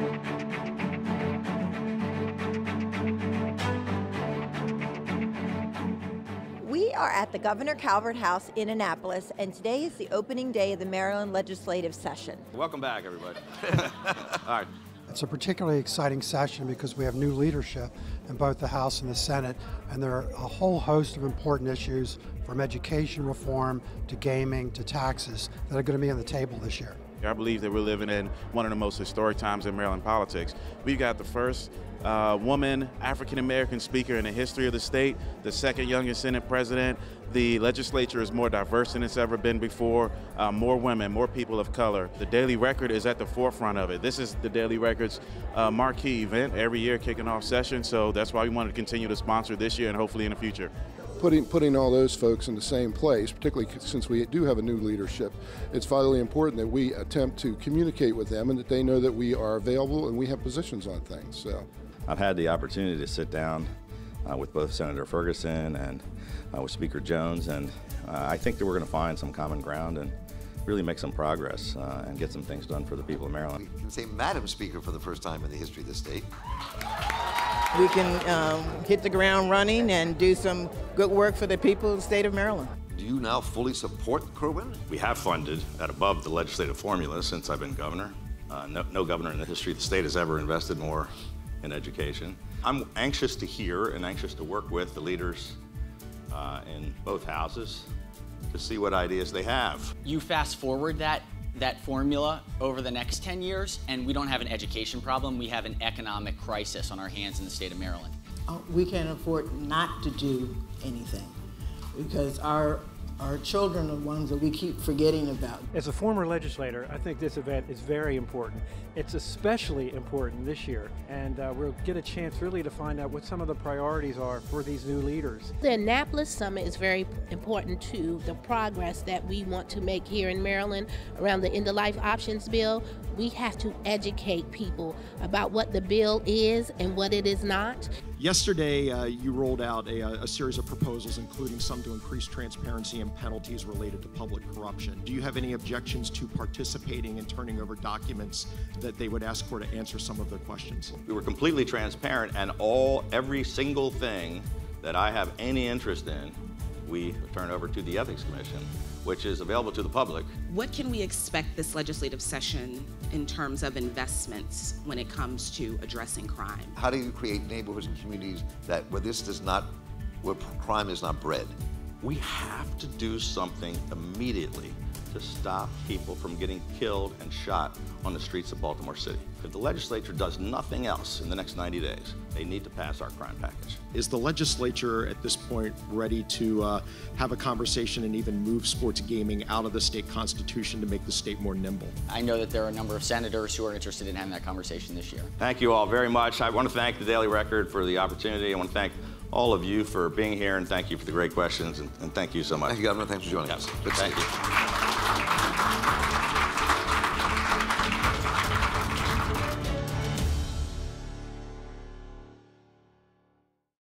We are at the Governor Calvert House in Annapolis, and today is the opening day of the Maryland legislative session. Welcome back, everybody. All right. It's a particularly exciting session because we have new leadership in both the House and the Senate, and there are a whole host of important issues from education reform to gaming to taxes that are going to be on the table this year. I believe that we're living in one of the most historic times in Maryland politics. We've got the first woman African-American speaker in the history of the state, the second youngest Senate president. The legislature is more diverse than it's ever been before, more women, more people of color. The Daily Record is at the forefront of it. This is the Daily Record's marquee event every year kicking off session, so that's why we wanted to continue to sponsor this year and hopefully in the future. Putting all those folks in the same place, particularly since we do have a new leadership, it's vitally important that we attempt to communicate with them and that they know that we are available and we have positions on things. So, I've had the opportunity to sit down with both Senator Ferguson and with Speaker Jones, and I think that we're going to find some common ground and really make some progress and get some things done for the people of Maryland. You can say Madam Speaker for the first time in the history of the state. We can hit the ground running and do some good work for the people of the state of Maryland. Do you now fully support Kerwin? We have funded at above the legislative formula since I've been governor. No governor in the history of the state has ever invested more in education. I'm anxious to hear and anxious to work with the leaders in both houses to see what ideas they have. You fast forward that formula over the next 10 years, and we don't have an education problem, we have an economic crisis on our hands in the state of Maryland. We can't afford not to do anything because our children are the ones that we keep forgetting about. As a former legislator, I think this event is very important. It's especially important this year, and we'll get a chance really to find out what some of the priorities are for these new leaders. The Annapolis Summit is very important to the progress that we want to make here in Maryland around the end-of-life options bill. We have to educate people about what the bill is and what it is not. Yesterday, you rolled out a series of proposals, including some to increase transparency and penalties related to public corruption. Do you have any objections to participating and turning over documents that they would ask for to answer some of their questions? We were completely transparent, and every single thing that I have any interest in, we turn over to the Ethics Commission, which is available to the public. What can we expect this legislative session in terms of investments when it comes to addressing crime? How do you create neighborhoods and communities where crime is not bred? We have to do something immediately to stop people from getting killed and shot on the streets of Baltimore City. If the legislature does nothing else in the next 90 days, they need to pass our crime package. Is the legislature at this point ready to have a conversation and even move sports gaming out of the state constitution to make the state more nimble? I know that there are a number of senators who are interested in having that conversation this year. Thank you all very much. I want to thank the Daily Record for the opportunity. I want to thank all of you for being here, and thank you for the great questions, and thank you so much. Thank you, Governor. Thanks for joining us. Good to see you.